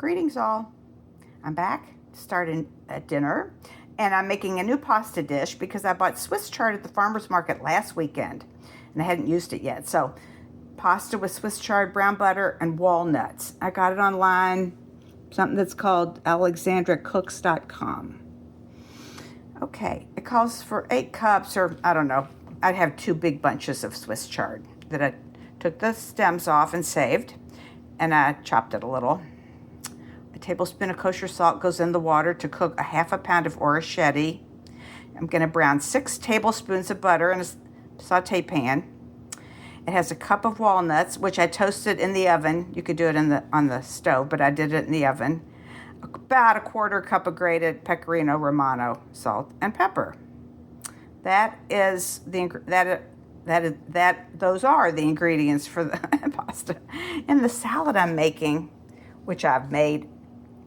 Greetings all. I'm back starting at dinner, and I'm making a new pasta dish because I bought Swiss chard at the farmer's market last weekend and I hadn't used it yet. So pasta with Swiss chard, brown butter, and walnuts. I got it online, something that's called alexandracooks.com. Okay, it calls for 8 cups, or I don't know. I'd have 2 big bunches of Swiss chard that I took the stems off and saved, and I chopped it a little. A tablespoon of kosher salt goes in the water to cook a half a pound of orecchiette. I'm going to brown 6 tablespoons of butter in a saute pan. It has a cup of walnuts, which I toasted in the oven. You could do it on the stove, but I did it in the oven. About a 1/4 cup of grated pecorino romano, salt, and pepper. Those are the ingredients for the pasta. And the salad I'm making, which I've made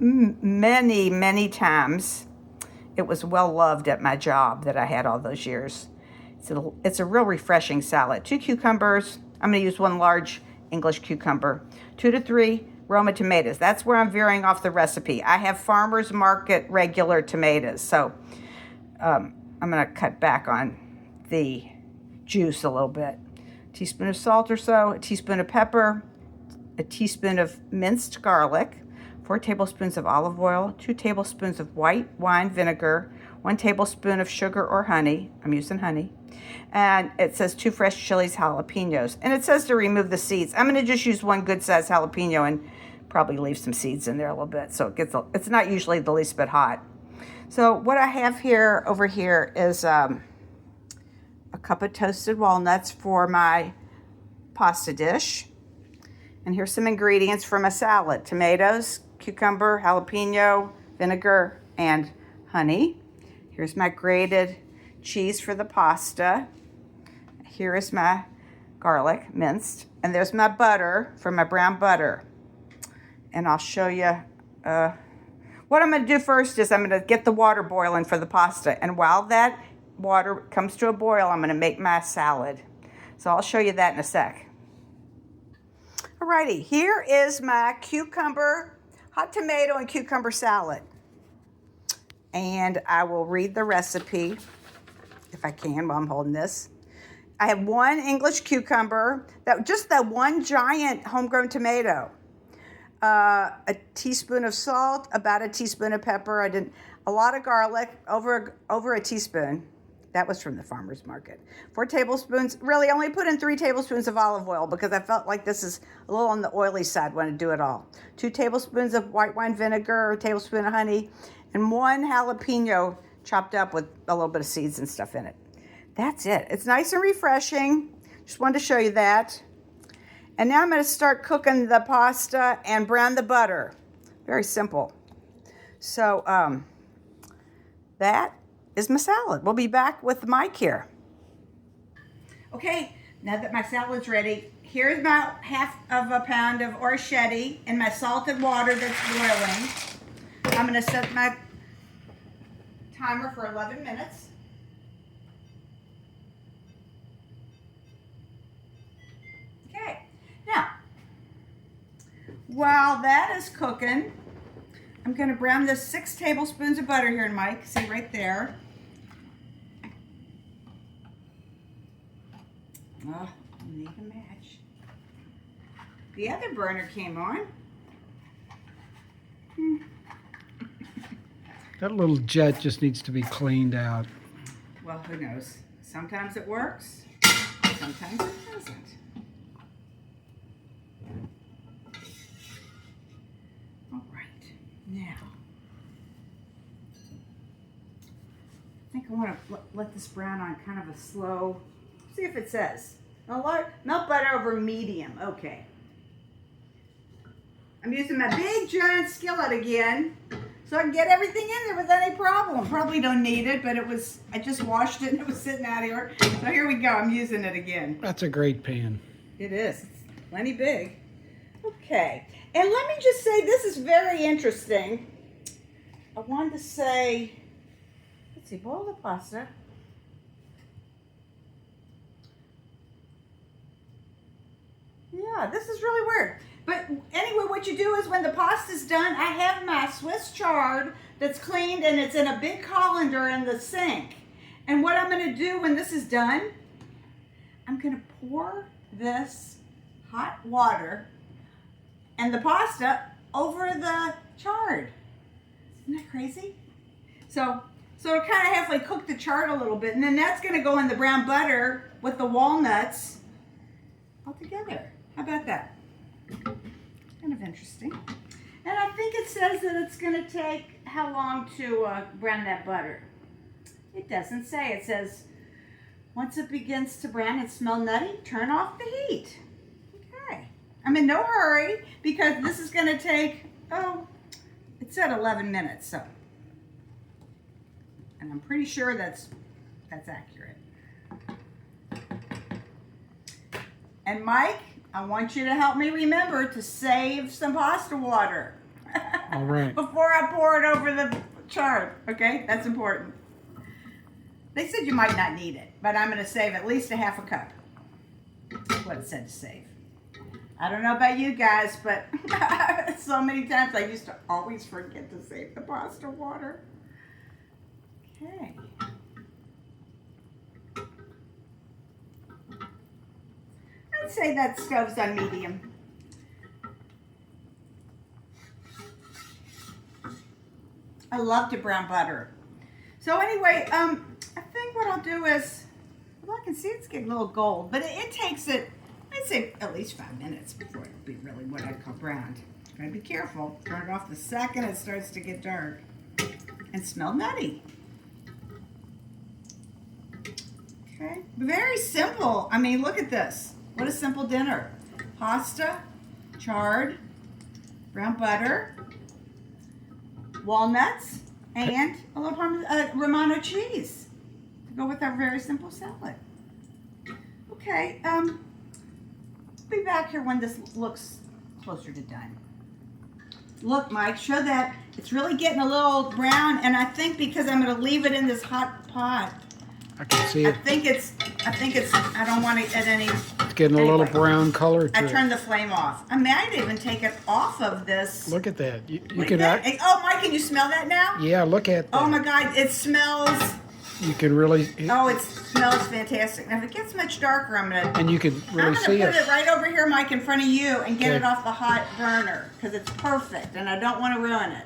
many times. It was well loved at my job that I had all those years. It's a real refreshing salad. 2 cucumbers. I'm going to use 1 large English cucumber. 2 to 3 Roma tomatoes. That's where I'm veering off the recipe. I have farmer's market regular tomatoes, so I'm going to cut back on the juice a little bit. A teaspoon of salt or so, a teaspoon of pepper, a teaspoon of minced garlic, 4 tablespoons of olive oil, 2 tablespoons of white wine vinegar, 1 tablespoon of sugar or honey. I'm using honey. And it says 2 fresh chilies, jalapenos. And it says to remove the seeds. I'm going to just use 1 good size jalapeno and probably leave some seeds in there a little bit so it's not usually the least bit hot. So what I have over here is a cup of toasted walnuts for my pasta dish. And here's some ingredients for my salad: tomatoes, cucumber, jalapeno, vinegar, and honey. Here's my grated cheese for the pasta. Here is my garlic minced. And there's my butter for my brown butter. And I'll show you what I'm going to do first is I'm going to get the water boiling for the pasta. And while that water comes to a boil, I'm going to make my salad. So I'll show you that in a sec. Alrighty, here is my hot tomato and cucumber salad. And I will read the recipe if I can while I'm holding this. I have 1 English cucumber, just that 1 giant homegrown tomato, a teaspoon of salt, about a teaspoon of pepper. A lot of garlic, over a teaspoon. That was from the farmer's market. 4 tablespoons, really only put in 3 tablespoons of olive oil because I felt like this is a little on the oily side when I do it all. 2 tablespoons of white wine vinegar, a tablespoon of honey, and 1 jalapeno chopped up with a little bit of seeds and stuff in it. That's it. It's nice and refreshing. Just wanted to show you that. And now I'm going to start cooking the pasta and brown the butter. Very simple. So that is my salad. We'll be back with Mike here. Okay, now that my salad's ready, here's my half of a pound of orecchiette in my salted water that's boiling. I'm going to set my timer for 11 minutes. Okay, now, while that is cooking, I'm going to brown this 6 tablespoons of butter here, Mike. See right there. Oh, I need a match. The other burner came on. That little jet just needs to be cleaned out. Well, who knows? Sometimes it works, sometimes it doesn't. All right, now, I think I want to let this brown on kind of a slow, see if it says. Melt butter over medium, okay. I'm using my big giant skillet again so I can get everything in there without any problem. Probably don't need it, but I just washed it and it was sitting out here. So here we go, I'm using it again. That's a great pan. It is, it's plenty big. Okay, and let me just say this is very interesting. I wanted to say, let's see, boil the pasta. Yeah, this is really weird. But anyway, what you do is when the pasta's done, I have my Swiss chard that's cleaned and it's in a big colander in the sink. And what I'm gonna do when this is done, I'm gonna pour this hot water and the pasta over the chard. Isn't that crazy? So it'll kind of halfway cook the chard a little bit, and then that's gonna go in the brown butter with the walnuts all together. How about that? Kind of interesting. And I think it says that it's gonna take how long to brown that butter. It doesn't say. It says, once it begins to brown and smell nutty, turn off the heat. Okay. I'm in no hurry because this is gonna take, it said 11 minutes, so. And I'm pretty sure that's accurate. And Mike, I want you to help me remember to save some pasta water. All right. Before I pour it over the chard, okay? That's important. They said you might not need it, but I'm gonna save at least a half a cup. That's what it said to save. I don't know about you guys, but so many times I used to always forget to save the pasta water. Okay. I'd say that stove's on medium. I love to brown butter. So anyway, I think what I'll do is, well, I can see it's getting a little gold, but it takes it, I'd say at least 5 minutes before it'll be really what I'd call browned. Gotta be careful. Turn it off the second it starts to get dark and smell nutty. Okay, very simple. I mean, look at this. What a simple dinner. Pasta, chard, brown butter, walnuts, and a little Romano cheese to go with our very simple salad. Okay, be back here when this looks closer to done. Look, Mike, show that. It's really getting a little brown, and I think because I'm going to leave it in this hot pot, I can see it. I think it's, I don't want it at any. It's getting a little brown color to I it. turned the flame off. I might even take it off of this. Look at that. You What can. is that? Oh, Mike, can you smell that now? Yeah, look at that. Oh my God, it smells. You can really. Oh, it smells fantastic. Now, if it gets much darker, I'm gonna. And you can really see put it. it right over here, Mike, in front of you, and get Okay. it off the hot burner because it's perfect, and I don't want to ruin it.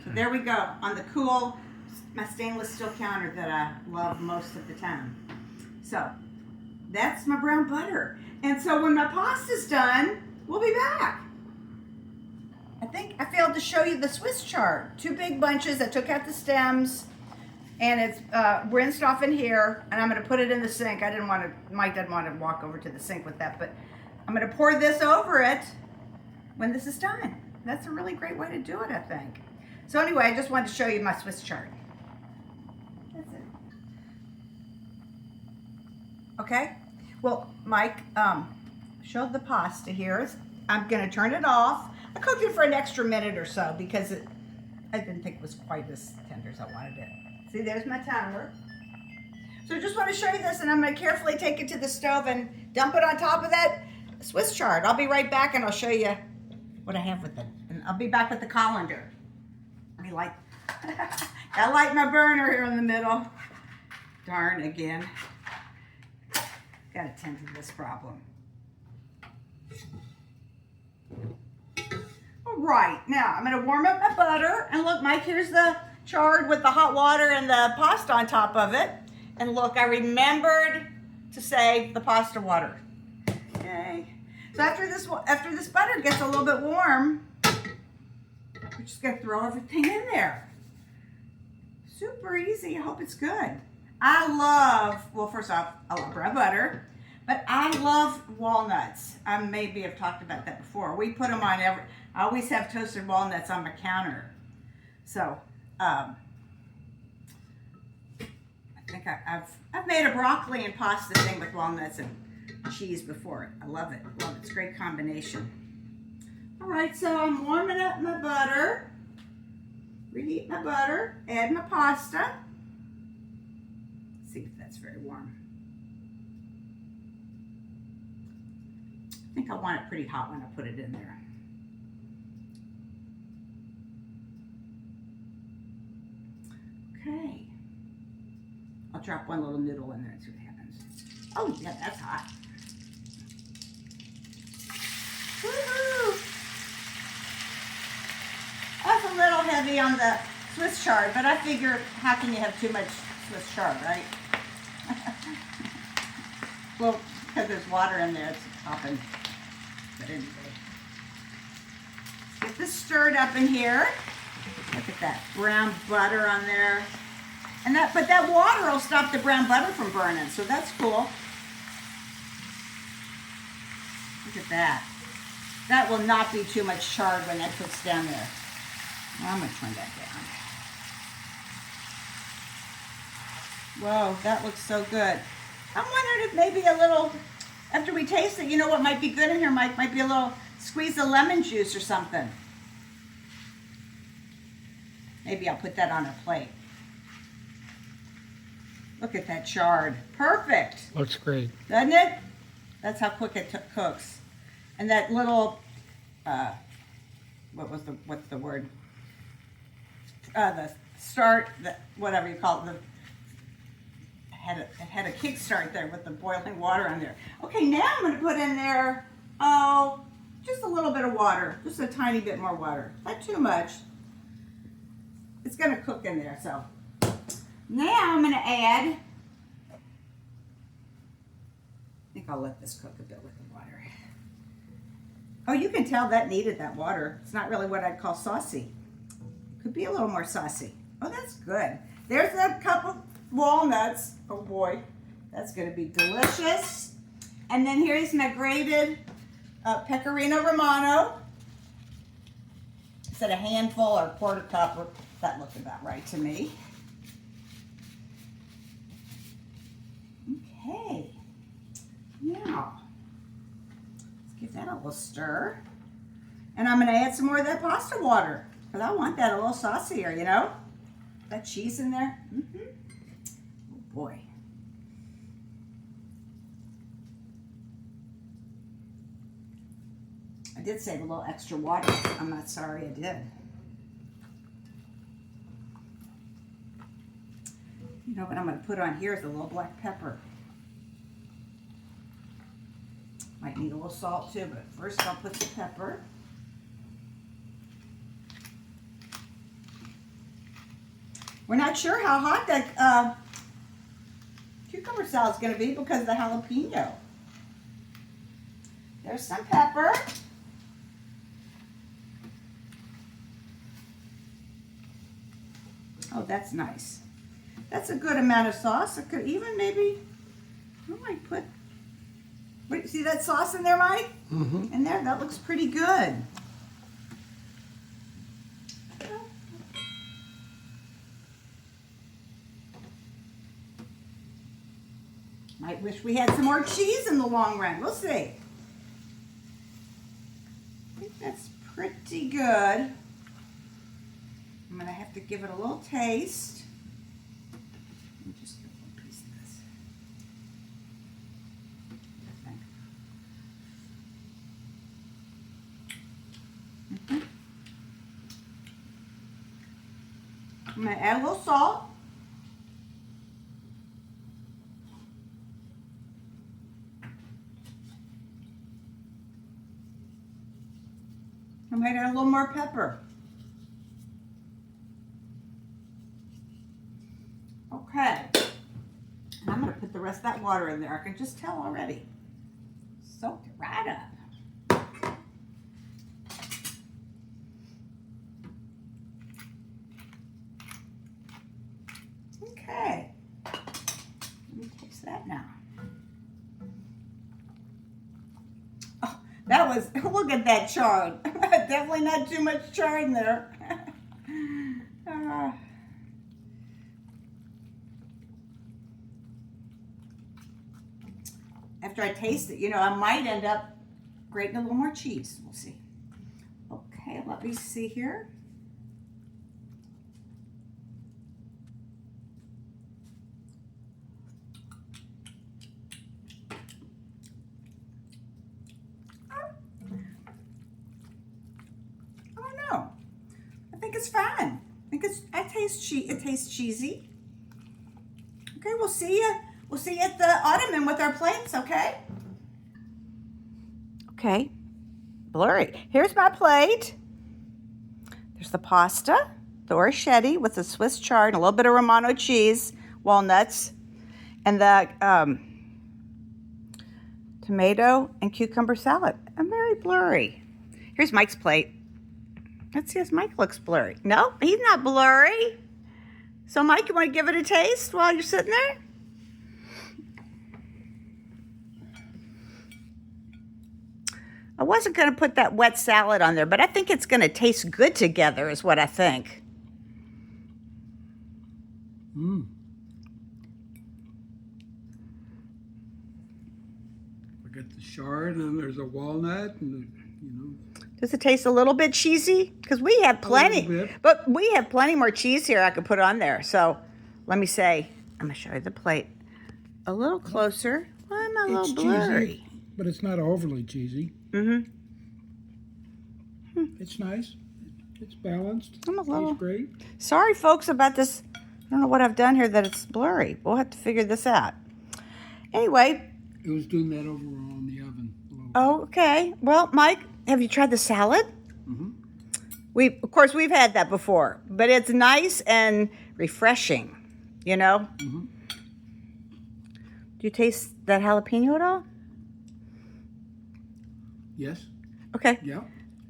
So there we go on the cool, my stainless steel counter that I love most of the time. So that's my brown butter. And so when my pasta's done, we'll be back. I think I failed to show you the Swiss chard. 2 big bunches. I took out the stems, and it's rinsed off in here, and I'm going to put it in the sink. Mike didn't want to walk over to the sink with that, but I'm going to pour this over it when this is done. That's a really great way to do it, I think. So anyway, I just wanted to show you my Swiss chard. That's it. Okay? Well, Mike showed the pasta here. I'm going to turn it off. I cooked it for an extra minute or so because I didn't think it was quite as tender as I wanted it. See, there's my timer. So I just want to show you this, and I'm going to carefully take it to the stove and dump it on top of that Swiss chard. I'll be right back, and I'll show you what I have with it. And I'll be back with the colander. I light my burner here in the middle. Darn again. Gotta tend to this problem. All right, now I'm gonna warm up my butter, and look, Mike, here's the chard with the hot water and the pasta on top of it. And look, I remembered to save the pasta water. Okay. So after this butter gets a little bit warm, we're just gonna throw everything in there. Super easy. I hope it's good. Well, first off, I love brown butter, but I love walnuts. I maybe have talked about that before. We put them on I always have toasted walnuts on my counter. So, I think I've made a broccoli and pasta thing with walnuts and cheese before. I love it. Love it. It's a great combination. All right, so I'm warming up my butter. Reheat my butter. Add my pasta. See if that's very warm. I think I want it pretty hot when I put it in there. Okay. I'll drop one little noodle in there and see what happens. Oh, yeah, that's hot. Woohoo! That's a little heavy on the Swiss chard, but I figure how can you have too much Swiss chard, right? Well, because there's water in there, it's popping. But anyway. Get this stirred up in here. Look at that brown butter on there. And but that water will stop the brown butter from burning, so that's cool. Look at that. That will not be too much chard when that cooks down there. Well, I'm gonna turn that down. Whoa, that looks so good. I'm wondering if maybe a little, after we taste it, you know what might be good in here, Mike? Might be a little squeeze of lemon juice or something. Maybe I'll put that on a plate. Look at that chard. Perfect. Looks great. Doesn't it? That's how quick it cooks. And that little, what's the word? The start, whatever you call it, it had a kickstart there with the boiling water on there. Okay, now I'm going to put in there, just a little bit of water, just a tiny bit more water, not too much. It's going to cook in there, so. Now I'm going to add, I think I'll let this cook a bit with the water. Oh, you can tell that needed that water. It's not really what I'd call saucy. Could be a little more saucy. Oh, that's good. There's a cup of walnuts. Oh boy, that's going to be delicious. And then here's my grated pecorino romano. Is it a handful or a quarter cup? That looked about right to me. Okay, now let's give that a little stir. And I'm going to add some more of that pasta water because I want that a little saucier, you know? That cheese in there. Mm-hmm. Oh boy. I did save a little extra water. I'm not sorry I did. You know what I'm going to put on here is a little black pepper. Might need a little salt too, but first I'll put the pepper. We're not sure how hot that cucumber salad is going to be because of the jalapeno. There's some pepper. Oh, that's nice. That's a good amount of sauce. I could even maybe, I might put, wait, see that sauce in there, Mike? Mm-hmm. In there, that looks pretty good. Might wish we had some more cheese in the long run. We'll see. I think that's pretty good. I'm going to have to give it a little taste. Let me just get one piece of this. I'm going to add a little salt. I might add a little more pepper. Okay. And I'm going to put the rest of that water in there. I can just tell already. Soaked it right up. Okay. Let me taste that now. Oh, that was, look at that chard. Definitely not too much chard in there. After I taste it, you know, I might end up grating a little more cheese. We'll see. Okay, let me see here. I don't know. I think it's fine. I think think it tastes cheesy. Okay, we'll see you. We'll see you at the ottoman with our plates, okay? Okay. Blurry. Here's my plate. There's the pasta, the orecchiette with the Swiss chard, and a little bit of Romano cheese, walnuts, and the tomato and cucumber salad. I'm very blurry. Here's Mike's plate. Let's see if Mike looks blurry. No, he's not blurry. So Mike, you want to give it a taste while you're sitting there? I wasn't going to put that wet salad on there, but I think it's going to taste good together is what I think. We got the chard, and there's a walnut, and Does it taste a little bit cheesy? Because we have plenty, but we have plenty more cheese here I could put on there. So let me say, I'm going to show you the plate a little closer. I'm a little blurry. Cheesy, but it's not overly cheesy. It's nice. It's balanced. I'm a little Tastes great. sorry, folks, about this. I don't know what I've done here that it's blurry. We'll have to figure this out. Anyway. It was doing that over on the oven. Okay. Well, Mike, have you tried the salad? Of course, we've had that before, but it's nice and refreshing, you know? Do you taste that jalapeno at all? Yes. Okay. Yeah.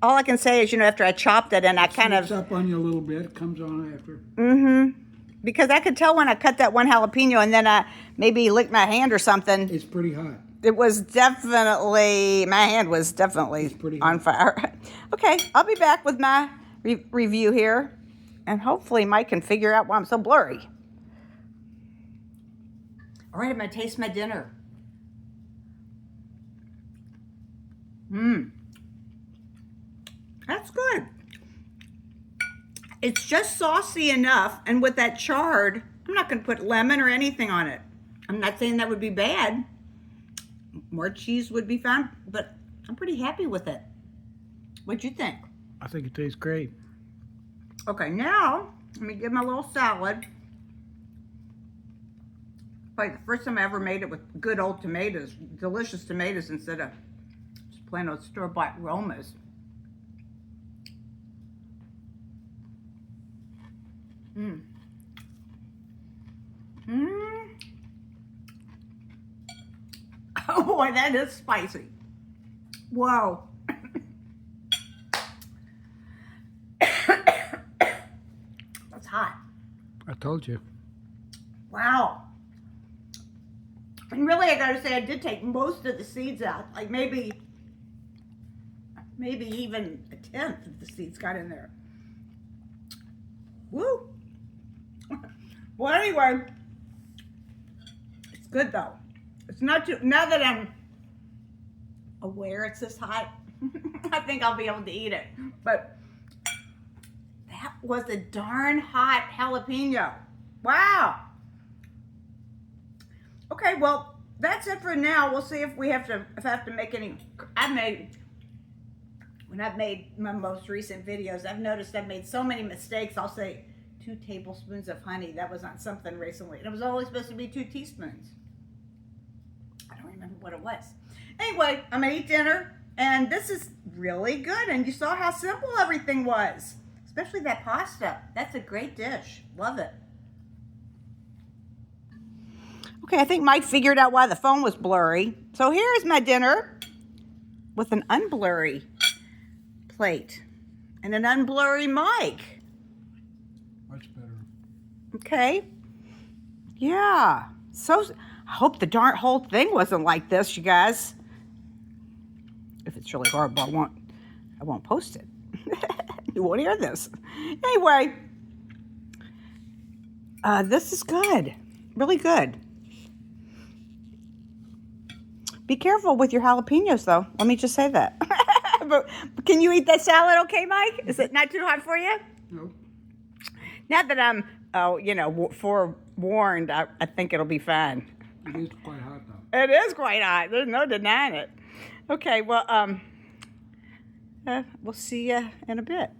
All I can say is, after I chopped it and I kind of... It's up on you a little bit. It comes on after. Because I could tell when I cut that one jalapeno and then I maybe licked my hand or something. It's pretty hot. It was definitely... My hand was definitely on fire. Okay, I'll be back with my review here. And hopefully Mike can figure out why I'm so blurry. All right, I'm going to taste my dinner. That's good. It's just saucy enough, and with that chard, I'm not going to put lemon or anything on it. I'm not saying that would be bad. More cheese would be fine, but I'm pretty happy with it. What'd you think? I think it tastes great. Okay, now let me get my little salad. Probably the first time I ever made it with good old tomatoes, delicious tomatoes instead of just plain old store-bought Romas. Oh boy, that is spicy. Whoa. That's hot. I told you. Wow. And really, I gotta say, I did take most of the seeds out. Like maybe even a tenth of the seeds got in there. Woo. Well, anyway, it's good though. It's not too, now that I'm aware it's this hot, I think I'll be able to eat it. But that was a darn hot jalapeno. Wow. Okay, well, that's it for now. We'll see if I have to make any. When I've made my most recent videos, I've noticed I've made so many mistakes. I'll say 2 tablespoons of honey. That was on something recently. And it was only supposed to be 2 teaspoons. I don't remember what it was. Anyway, I'm gonna eat dinner, and this is really good. And you saw how simple everything was, especially that pasta. That's a great dish. Love it. Okay, I think Mike figured out why the phone was blurry. So here is my dinner with an unblurry plate and an unblurry Mike. Much better. Okay. Yeah. So I hope the darn whole thing wasn't like this, you guys. If it's really horrible, I won't post it. You won't hear this. Anyway, this is good. Really good. Be careful with your jalapenos, though. Let me just say that. But can you eat that salad okay, Mike? Is it not too hot for you? No. Now that I'm, forewarned, I think it'll be fine. It is quite hot, though. It is quite hot. There's no denying it. Okay, well, we'll see you in a bit.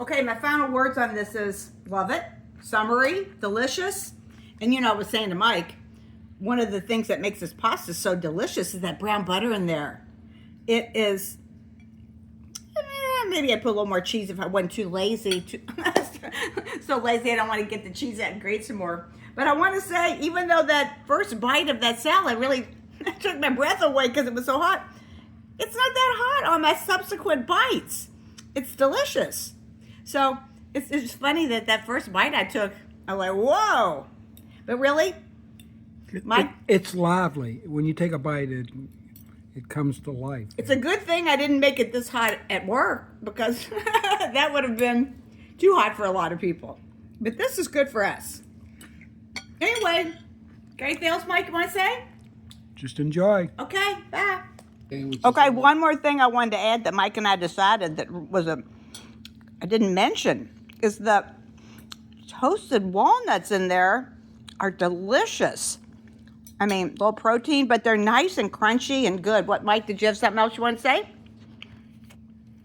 Okay, my final words on this is love it, summery, delicious. And you know, I was saying to Mike, one of the things that makes this pasta so delicious is that brown butter in there. It is, maybe I'd put a little more cheese if I wasn't too lazy. So lazy I don't want to get the cheese out and grate some more. But I want to say, even though that first bite of that salad really took my breath away because it was so hot, it's not that hot on my subsequent bites. It's delicious. So it's just funny that first bite I took, I'm like, whoa. But really, It's lively. When you take a bite, it comes to life. it's a good thing I didn't make it this hot at work because that would have been too hot for a lot of people. But this is good for us. Anyway, anything else, Mike, you want to say? Just enjoy. Okay, bye. Okay, one more thing I wanted to add that Mike and I decided that I didn't mention is the toasted walnuts in there are delicious. I mean, low protein, but they're nice and crunchy and good. What, Mike, did you have something else you want to say?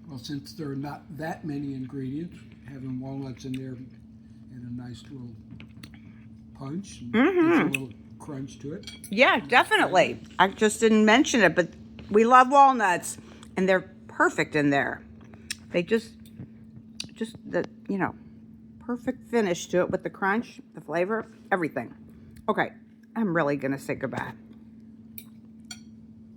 Well, since there are not that many ingredients, having walnuts in there and a nice little punch and gives a little crunch to it. Yeah, definitely. I just didn't mention it, but we love walnuts, and they're perfect in there. They just the, perfect finish to it with the crunch, the flavor, everything. Okay, I'm really going to say goodbye.